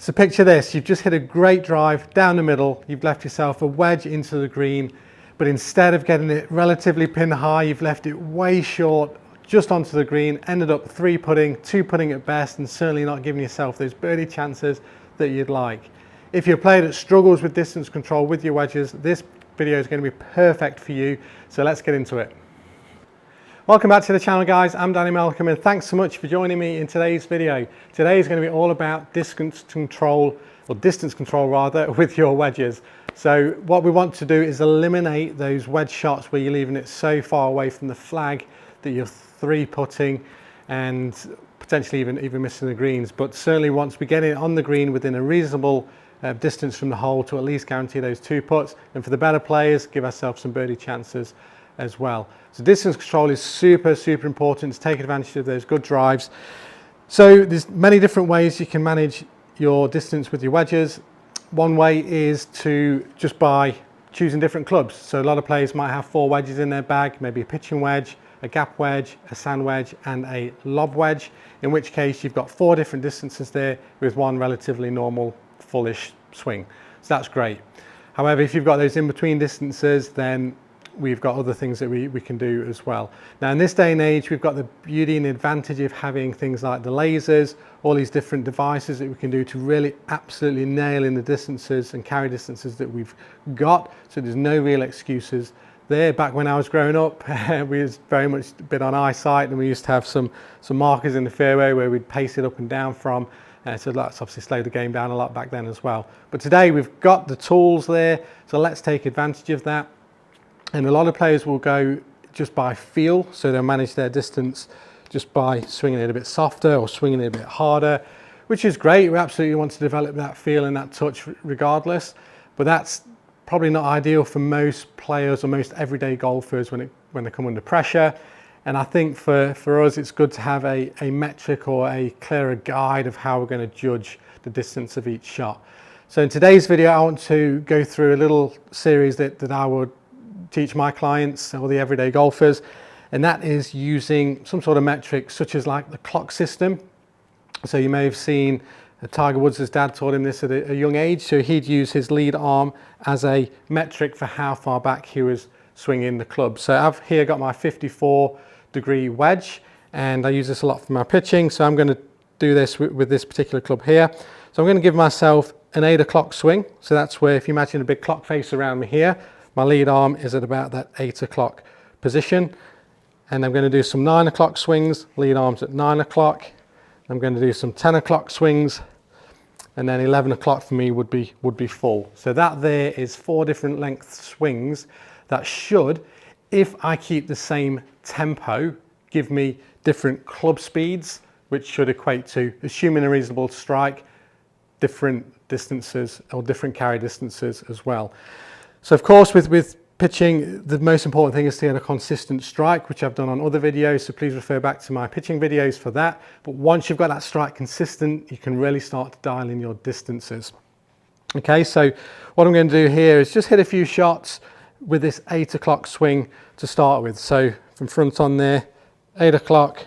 So picture this, you've just hit a great drive down the middle, you've left yourself a wedge into the green, but instead of getting it relatively pin high, you've left it way short, just onto the green, ended up 3-putting, 2-putting at best, and certainly not giving yourself those birdie chances that you'd like. If you're a player that struggles with distance control with your wedges, this video is going to be perfect for you, so let's get into it. Welcome back to the channel, guys. I'm Danny Malcolm, and thanks so much for joining me in today's video. Today is going to be all about distance control rather, with your wedges. So what we want to do is eliminate those wedge shots where you're leaving it so far away from the flag that you're 3-putting and potentially even missing the greens. But certainly once we get it on the green within a reasonable distance from the hole, to at least guarantee those 2 puts, and for the better players, give ourselves some birdie chances as well. So distance control is super important to take advantage of those good drives. So there's many different ways you can manage your distance with your wedges. One way is to just by choosing different clubs. So a lot of players might have 4 wedges in their bag, maybe a pitching wedge, a gap wedge, a sand wedge, and a lob wedge, in which case you've got 4 different distances there with one relatively normal fullish swing. So that's great. However, if you've got those in between distances, then we've got other things that we can do as well. Now in this day and age, we've got the beauty and advantage of having things like the lasers, all these different devices that we can do to really absolutely nail in the distances and carry distances that we've got. So there's no real excuses there. Back when I was growing up, we was very much a bit on eyesight, and we used to have some markers in the fairway where we'd pace it up and down from. So that's obviously slowed the game down a lot back then as well. But today we've got the tools there, so let's take advantage of that. And a lot of players will go just by feel, so they'll manage their distance just by swinging it a bit softer or swinging it a bit harder, which is great. We absolutely want to develop that feel and that touch regardless, but that's probably not ideal for most players or most everyday golfers when they come under pressure. And I think for us, it's good to have a metric or a clearer guide of how we're going to judge the distance of each shot. So in today's video, I want to go through a little series that I would teach my clients or the everyday golfers, and that is using some sort of metric such as like the clock system. So you may have seen Tiger Woods' dad taught him this at a young age, so he'd use his lead arm as a metric for how far back he was swinging the club. So I've here got my 54-degree wedge, and I use this a lot for my pitching, so I'm going to do this with this particular club here. So I'm going to give myself an 8 o'clock swing. So that's where, if you imagine a big clock face around me here, my lead arm is at about that 8 o'clock position. And I'm going to do some 9 o'clock swings, lead arms at 9 o'clock. I'm going to do some 10 o'clock swings, and then 11 o'clock for me would be full. So that there is 4 different length swings that should, if I keep the same tempo, give me different club speeds, which should equate to, assuming a reasonable strike, different distances or different carry distances as well. So of course with pitching, the most important thing is to get a consistent strike, which I've done on other videos, so please refer back to my pitching videos for that. But once you've got that strike consistent, you can really start to dial in your distances. Okay, so what I'm going to do here is just hit a few shots with this 8 o'clock swing to start with. So from front on there, 8 o'clock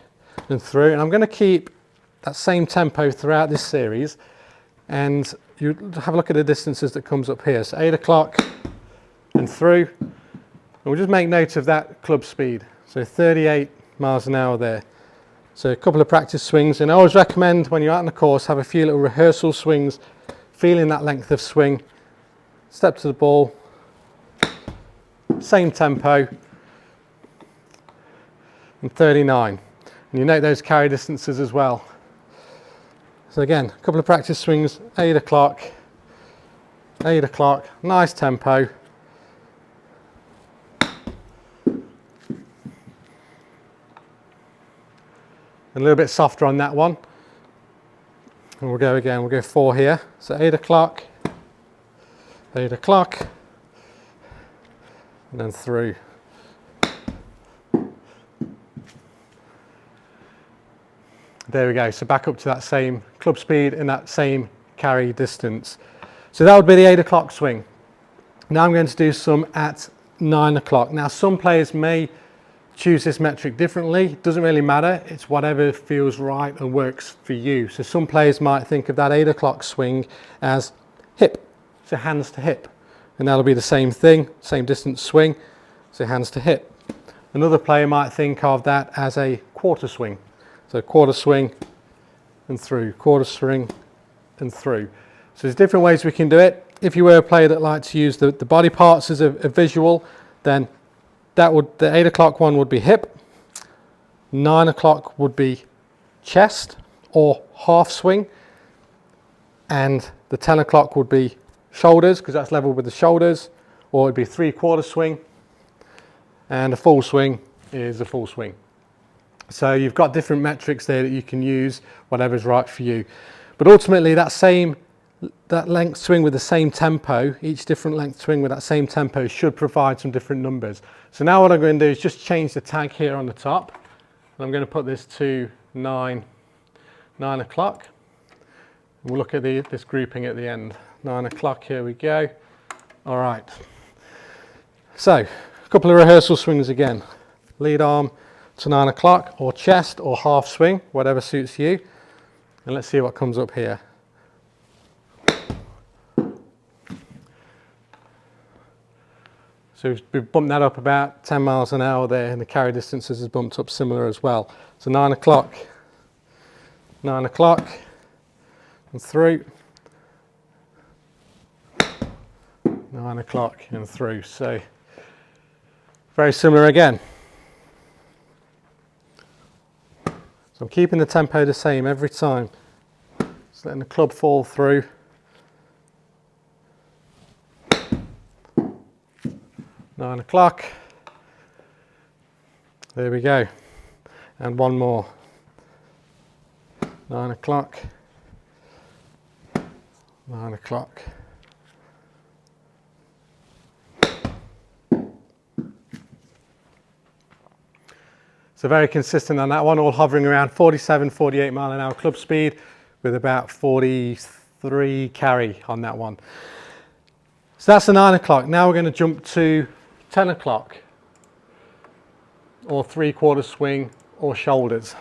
and through, and I'm going to keep that same tempo throughout this series, and you have a look at the distances that comes up here. So 8 o'clock and through, and we'll just make note of that club speed. So 38 miles an hour there. So a couple of practice swings, and I always recommend when you're out on the course, have a few little rehearsal swings, feeling that length of swing, step to the ball, same tempo, and 39. And you note those carry distances as well. So again, a couple of practice swings, 8 o'clock, nice tempo. A little bit softer on that one. And we'll go again, we'll go 4 here. So 8 o'clock, and then through. There we go, so back up to that same club speed and that same carry distance. So that would be the 8 o'clock swing. Now I'm going to do some at 9 o'clock. Now some players may choose this metric differently. It doesn't really matter. It's whatever feels right and works for you. So some players might think of that 8 o'clock swing as hip, so hands to hip. And that'll be the same thing, same distance swing, so hands to hip. Another player might think of that as a quarter swing. So quarter swing and through, quarter swing and through. So there's different ways we can do it. If you were a player that likes to use the body parts as a visual, then the 8 o'clock one would be hip, 9 o'clock would be chest or half swing, and the 10 o'clock would be shoulders, because that's level with the shoulders, or it'd be 3/4 swing, and a full swing is a full swing. So you've got different metrics there that you can use, whatever's right for you. But ultimately that length swing with the same tempo, each different length swing with that same tempo should provide some different numbers. So now what I'm going to do is just change the tag here on the top. And I'm going to put this to 9 o'clock. We'll look at this grouping at the end. 9 o'clock, here we go. All right. So a couple of rehearsal swings again. Lead arm to 9 o'clock, or chest, or half swing, whatever suits you. And let's see what comes up here. So we've bumped that up about 10 miles an hour there, and the carry distances has bumped up similar as well. So 9 o'clock, and through, 9 o'clock and through. So very similar again. So I'm keeping the tempo the same every time. Just letting the club fall through. 9 o'clock. There we go. And one more. 9 o'clock. 9 o'clock. So very consistent on that one, all hovering around 47, 48 mile an hour club speed with about 43 carry on that one. So that's the 9 o'clock. Now we're going to jump to 10 o'clock, or 3/4 swing, or shoulders.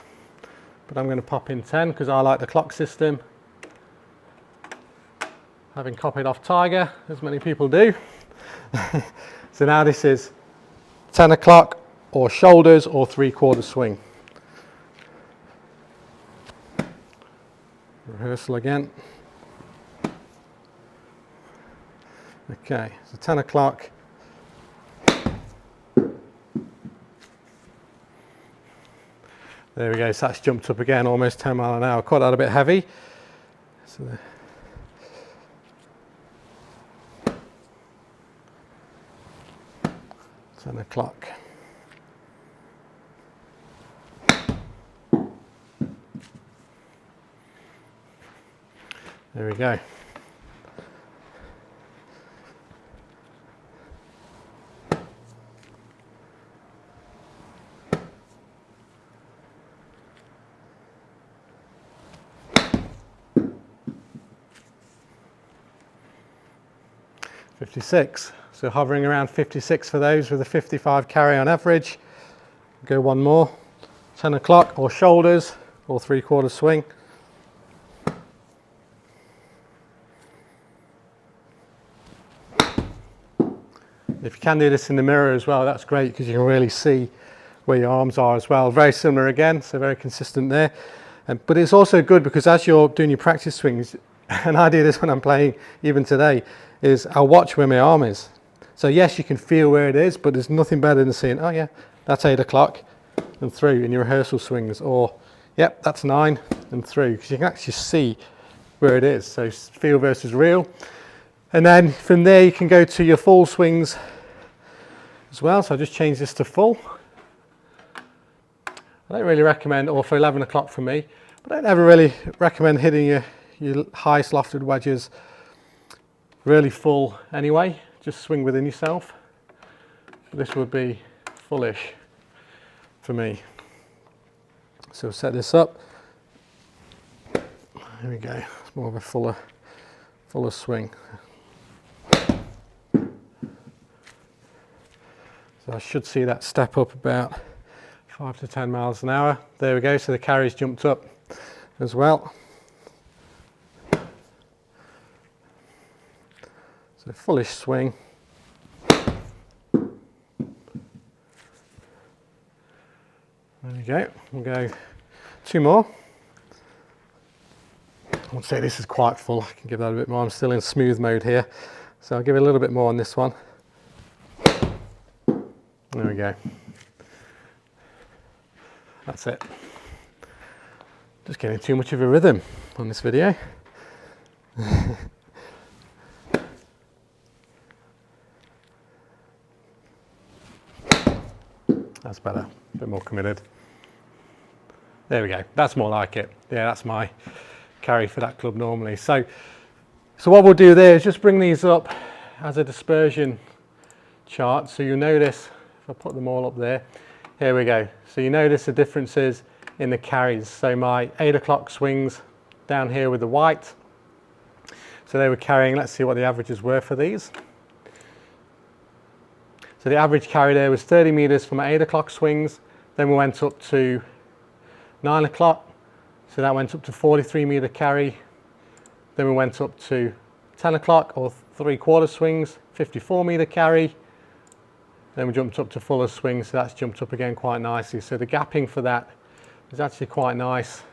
But I'm going to pop in 10 because I like the clock system, having copied off Tiger, as many people do. So now this is 10 o'clock, or shoulders, or 3/4 swing. Rehearsal again. Okay, so 10 o'clock. There we go, so that's jumped up again, almost 10 mile an hour. Quite that a bit heavy. So 10 o'clock. There we go. .56, so hovering around 56 for those with a 55 carry on average. Go one more. 10 o'clock, or shoulders, or 3/4 swing. If you can do this in the mirror as well, that's great because you can really see where your arms are as well. Very similar again, so very consistent there. But it's also good because as you're doing your practice swings, and I do this when I'm playing even today, is I'll watch where my arm is. So yes, you can feel where it is, but there's nothing better than seeing, oh yeah, that's 8 o'clock and through in your rehearsal swings, or yep, that's 9 and through, because you can actually see where it is. So feel versus real. And then from there you can go to your full swings as well. So I'll just change this to full. I don't really recommend, or for 11 o'clock for me, but I don't ever really recommend hitting your highest lofted wedges really full anyway. Just swing within yourself. This would be fullish for me. So we'll set this up. There we go. It's more of a fuller swing. So I should see that step up about 5 to 10 miles an hour. There we go, so the carry's jumped up as well. So fullish swing. There we go, we'll go 2 more. I would say this is quite full, I can give that a bit more. I'm still in smooth mode here, so I'll give it a little bit more on this one. There we go. That's it. Just getting too much of a rhythm on this video. That's better, a bit more committed. There we go, that's more like it. Yeah, that's my carry for that club normally. So what we'll do there is just bring these up as a dispersion chart. So you'll notice, if I put them all up there, here we go. So you notice the differences in the carries. So my 8 o'clock swings down here with the white. So they were carrying, let's see what the averages were for these. So the average carry there was 30 meters for my 8 o'clock swings. Then we went up to 9 o'clock. So that went up to 43 meter carry. Then we went up to 10 o'clock or 3/4 swings, 54 meter carry. Then we jumped up to fuller swings, so that's jumped up again quite nicely. So the gapping for that is actually quite nice.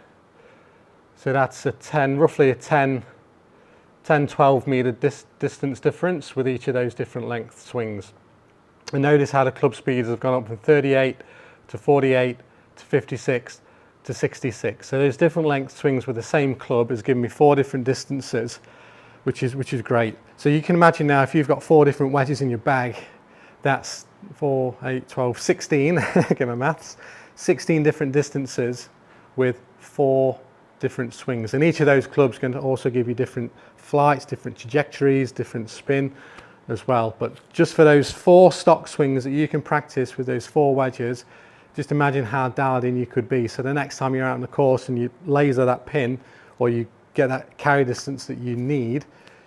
So that's a 10, roughly a 10, 12 meter distance difference with each of those different length swings. And notice how the club speeds have gone up from 38 to 48 to 56 to 66. So those different length swings with the same club is giving me 4 different distances, which is great. So you can imagine now if you've got 4 different wedges in your bag, that's 4, 8, 12, 16, get my maths, 16 different distances with 4 different swings. And each of those clubs can also give you different flights, different trajectories, different spin as well. But just for those 4 stock swings that you can practice with those 4 wedges, just imagine how dialed in you could be. So the next time you're out on the course and you laser that pin or you get that carry distance that you need,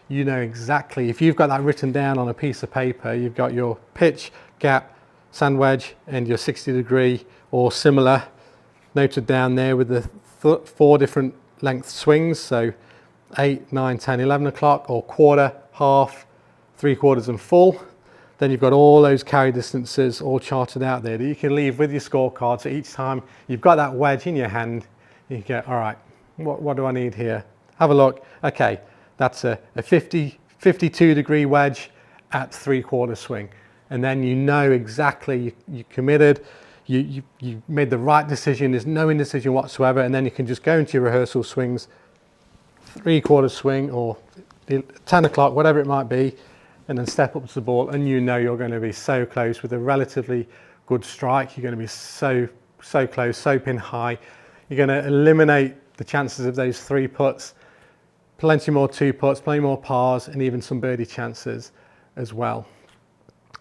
you know exactly, if you've got that written down on a piece of paper, you've got your pitch, gap, sand wedge and your 60 degree or similar noted down there with the 4 different length swings. So 8, 9, 10, 11 o'clock or quarter, half, 3/4 and full. Then you've got all those carry distances all charted out there that you can leave with your scorecard. So each time you've got that wedge in your hand, you go, all right, what do I need here? Have a look. Okay, that's a 52 degree wedge at 3/4 swing. And then you know exactly, you committed, you made the right decision, there's no indecision whatsoever, and then you can just go into your rehearsal swings, 3/4 swing or 10 o'clock, whatever it might be, and then step up to the ball and you know you're going to be so close with a relatively good strike. You're going to be so close, so pin high. You're going to eliminate the chances of those 3 putts, plenty more 2 putts, plenty more pars and even some birdie chances as well.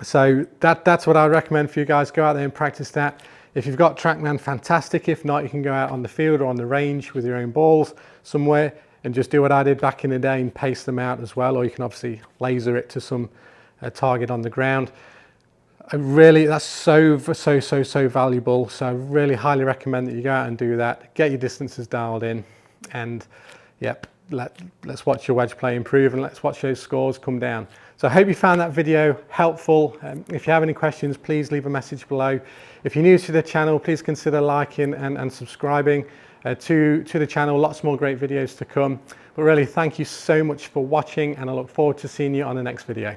So that's what I recommend for you guys. Go out there and practice that. If you've got TrackMan, fantastic. If not, you can go out on the field or on the range with your own balls somewhere and just do what I did back in the day and pace them out as well, or you can obviously laser it to some target on the ground. That's so valuable. So I really highly recommend that you go out and do that, get your distances dialed in, and yep, let's watch your wedge play improve and let's watch those scores come down. So I hope you found that video helpful. If you have any questions, please leave a message below. If you're new to the channel, please consider liking and subscribing to the channel. Lots more great videos to come. But really, thank you so much for watching and I look forward to seeing you on the next video.